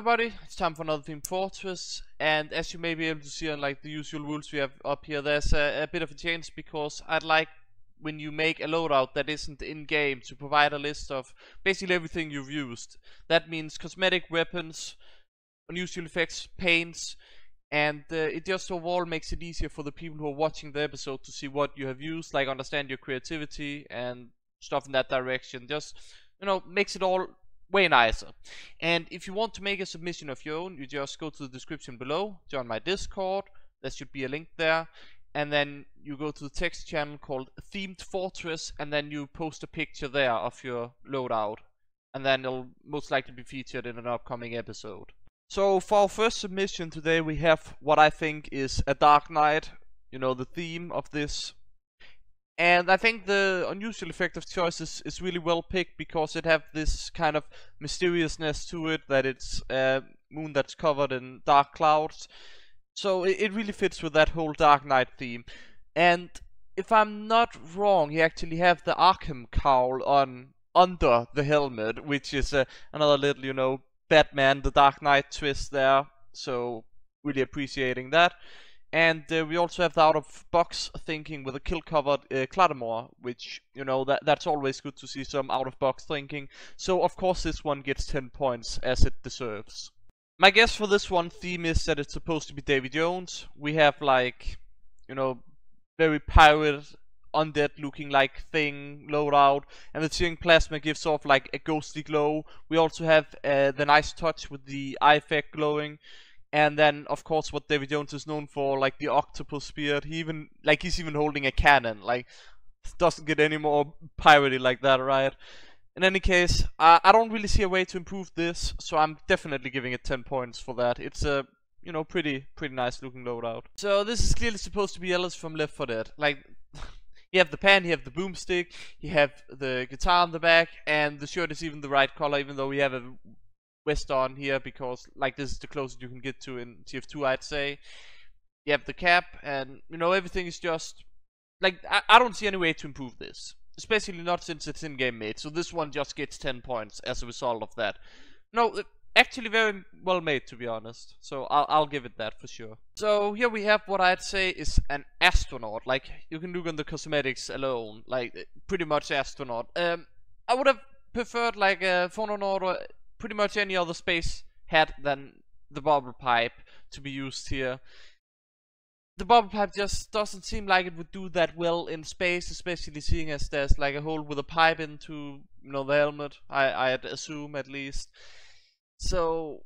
everybody, it's time for another Theme Fortress, and as you may be able to see on like the usual rules we have up here, there's a bit of a change because I'd like when you make a loadout that isn't in-game to provide a list of basically everything you've used. That means cosmetic, weapons, unusual effects, paints, and it just overall makes it easier for the people who are watching the episode to see what you have used, like understand your creativity and stuff in that direction. Just, makes it all way nicer. And if you want to make a submission of your own, you just go to the description below, join my Discord, there should be a link there, and then you go to the text channel called Themed Fortress, and then you post a picture there of your loadout, and then it'll most likely be featured in an upcoming episode. So for our first submission today, we have what I think is a Dark Knight, the theme of this. And I think the unusual effect of choice is really well picked because it have this kind of mysteriousness to it, that it's a moon that's covered in dark clouds. So it really fits with that whole Dark Knight theme. And if I'm not wrong, you actually have the Archimo cowl on under the helmet, which is another little, Batman, the Dark Knight twist there. So really appreciating that. And we also have the out-of-box thinking with a kill-covered Claymore, which, that's always good to see some out-of-box thinking. So, of course, this one gets 10 points, as it deserves. My guess for this one theme is that it's supposed to be Davy Jones. We have, very pirate, undead-looking, thing loadout. And the searing plasma gives off, a ghostly glow. We also have the nice touch with the eye effect glowing. And then, of course, what Davy Jones is known for, the octopus spear. He's even holding a cannon. Doesn't get any more piratey like that, right? In any case, I don't really see a way to improve this, so I'm definitely giving it 10 points for that. It's a, pretty nice looking loadout. So this is clearly supposed to be Ellis from Left 4 Dead. You have the pen, you have the boomstick, you have the guitar on the back, and the shirt is even the right color, even though we have a vest on here, because this is the closest you can get to in TF2, I'd say. You have the cap, and everything is just I don't see any way to improve this, especially not since it's in-game made. So this one just gets 10 points as a result of that. No, actually very well made, to be honest. So I'll give it that for sure. So here we have what I'd say is an astronaut. You can look on the cosmetics alone, pretty much astronaut. I would have preferred a phononaut or pretty much any other space hat than the bubble pipe to be used here. The bubble pipe just doesn't seem like it would do that well in space, especially seeing as there's a hole with a pipe into the helmet, I'd assume at least. So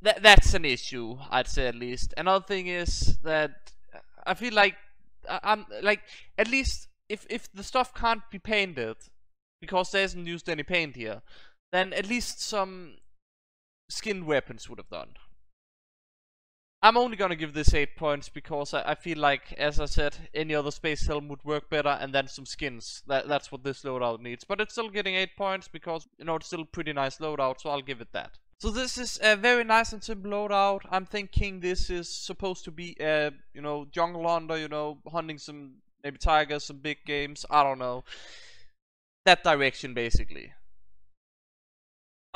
that's an issue, I'd say at least. Another thing is that I feel I'm at least if the stuff can't be painted because there isn't used any paint here, then at least some skinned weapons would have done. I'm only gonna give this 8 points because I feel as I said, any other space helm would work better, and then some skins. That's what this loadout needs. But it's still getting 8 points because, it's still a pretty nice loadout, so I'll give it that. So this is a very nice and simple loadout. I'm thinking this is supposed to be a, jungle hunter, hunting some, maybe tigers, some big games, I don't know. That direction, basically.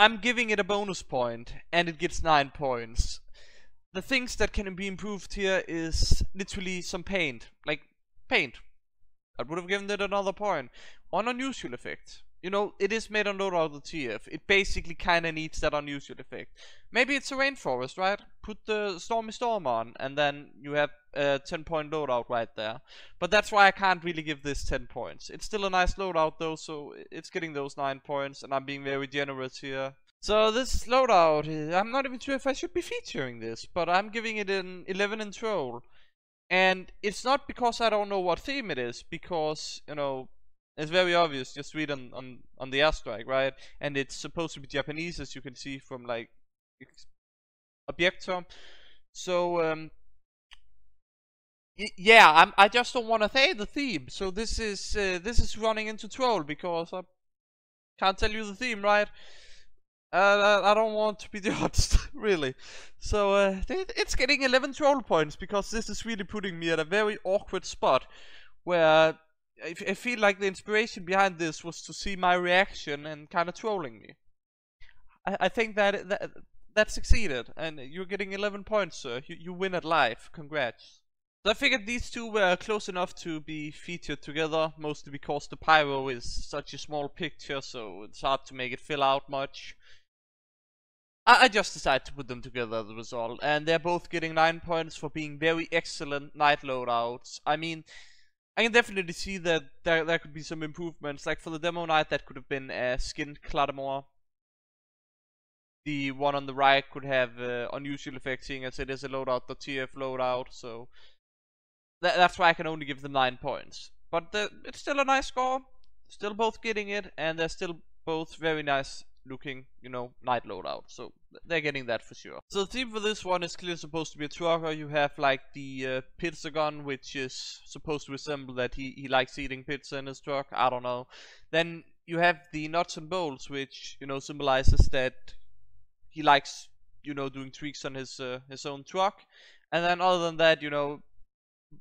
I'm giving it a bonus point, and it gets 9 points. The things that can be improved here is literally some paint. Paint. I would have given it another point. On unusual effect. It is made on loadout of the TF. It basically kinda needs that unusual effect. Maybe it's a rainforest, right? Put the Stormy Storm on, and then you have a 10-point loadout right there. But that's why I can't really give this 10 points. It's still a nice loadout though, so it's getting those 9 points, and I'm being very generous here. So this loadout, I'm not even sure if I should be featuring this, but I'm giving it an 11 in troll. And it's not because I don't know what theme it is, because, it's very obvious, just read on the airstrike, right? And it's supposed to be Japanese, as you can see from Objector. So yeah, I just don't want to say the theme. So this is running into troll because I can't tell you the theme, right? I don't want to be judged, really. So it's getting 11 troll points because this is really putting me at a very awkward spot where I feel like the inspiration behind this was to see my reaction and kind of trolling me. I think that that succeeded, and you're getting 11 points, sir. You win at life. Congrats. So I figured these two were close enough to be featured together, mostly because the pyro is such a small picture, so it's hard to make it fill out much. I just decided to put them together as a result, and they're both getting 9 points for being very excellent night loadouts. I mean, I can definitely see that there could be some improvements. Like for the demo night, that could have been a skinned Clatamore. The one on the right could have unusual effects, seeing as it is a loadout, the TF loadout, so that's why I can only give them 9 points. But it's still a nice score, still both getting it, and they're still both very nice looking, you know, night loadout, so they're getting that for sure. So the theme for this one is clearly supposed to be a trucker. You have like the pizza gun, which is supposed to resemble that he likes eating pizza in his truck, I don't know. Then you have the nuts and bolts, which, you know, symbolizes that he likes, you know, doing tweaks on his own truck. And then other than that, you know,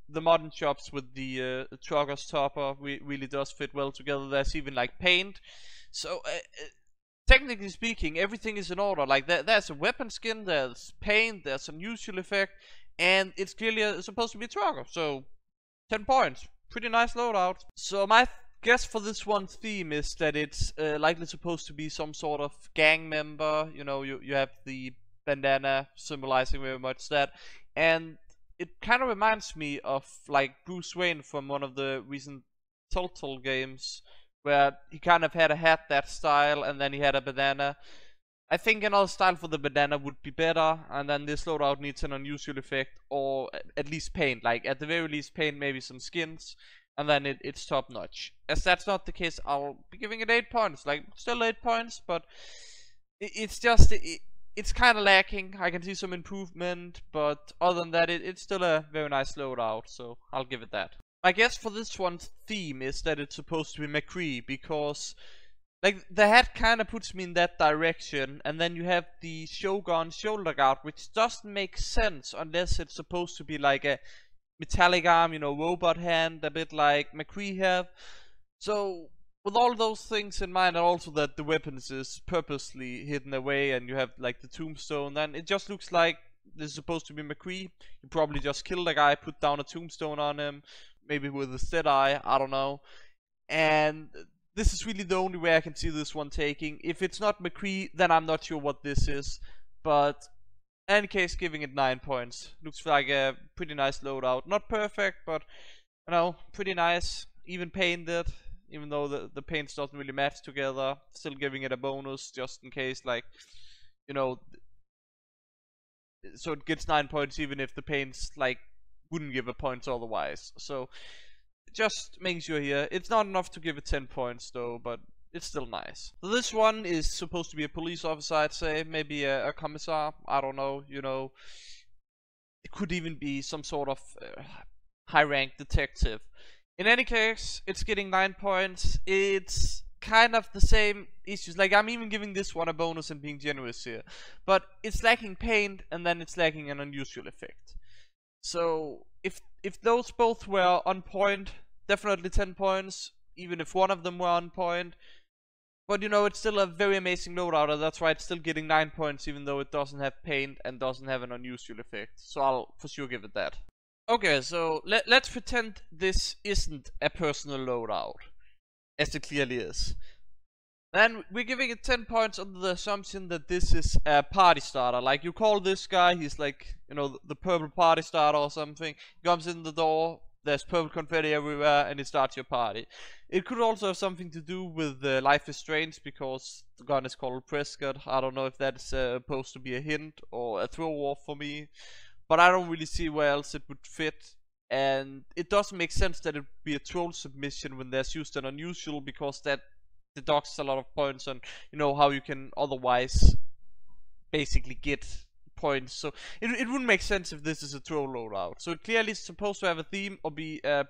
the modern shops with the trucker's topper really does fit well together. There's even like paint, so technically speaking, everything is in order. Like there's a weapon skin, there's paint, there's unusual effect, and it's clearly supposed to be a trucker. So 10 points, pretty nice loadout. So my guess for this one's theme is that it's likely supposed to be some sort of gang member. You know, you have the bandana symbolizing very much that, and it kind of reminds me of like Bruce Wayne from one of the recent Telltale games, where he kind of had a hat that style and then he had a bandana. I think another style for the bandana would be better, and then this loadout needs an unusual effect, or at least paint. Like at the very least paint, maybe some skins, and then it's top notch. As that's not the case, I'll be giving it 8 points. Like still 8 points, but it's just it's kind of lacking. I can see some improvement, but other than that, it's still a very nice loadout, so I'll give it that. My guess for this one's theme is that it's supposed to be McCree, because like the hat kind of puts me in that direction, and then you have the Shogun shoulder guard, which doesn't make sense unless it's supposed to be like a metallic arm, you know, robot hand, a bit like McCree have. So with all those things in mind, and also that the weapons is purposely hidden away, and you have like the tombstone, then it just looks like this is supposed to be McCree. You probably just kill the guy, put down a tombstone on him, maybe with a stead eye, I don't know. And this is really the only way I can see this one taking. If it's not McCree, then I'm not sure what this is. But in any case, giving it 9 points. Looks like a pretty nice loadout. Not perfect, but you know, pretty nice. Even painted, even though the paints doesn't really match together. Still giving it a bonus just in case, like, you know, so it gets 9 points even if the paints like wouldn't give a point otherwise. So just making sure here, it's not enough to give it 10 points though, but it's still nice. So this one is supposed to be a police officer, I'd say, maybe a commissar, I don't know, you know. It could even be some sort of high-ranked detective. In any case, it's getting 9 points. It's kind of the same issues. Like, I'm even giving this one a bonus and being generous here. But it's lacking paint, and then it's lacking an unusual effect. So, if those both were on point, definitely 10 points. Even if one of them were on point. But, you know, it's still a very amazing loadout, and that's why it's still getting 9 points, even though it doesn't have paint and doesn't have an unusual effect. So I'll for sure give it that. Okay, so let's pretend this isn't a personal loadout, as it clearly is. Then we're giving it 10 points under the assumption that this is a party starter. Like, you call this guy, he's like, you know, the purple party starter or something. He comes in the door, there's purple confetti everywhere, and he starts your party. It could also have something to do with Life is Strange, because the gun is called Prescott. I don't know if that's supposed to be a hint or a throw-off for me. But I don't really see where else it would fit, and it doesn't make sense that it would be a troll submission when there's used an unusual, because that deducts a lot of points on, you know, how you can otherwise basically get points. So it wouldn't make sense if this is a troll loadout. So it clearly is supposed to have a theme or be a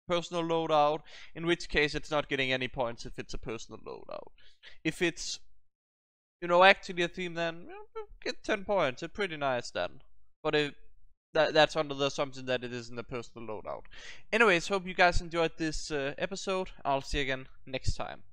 personal loadout, in which case it's not getting any points if it's a personal loadout. If it's, you know, actually a theme, then get 10 points. It's pretty nice then. But that's under the assumption that it isn't a personal loadout. Anyways, hope you guys enjoyed this episode. I'll see you again next time.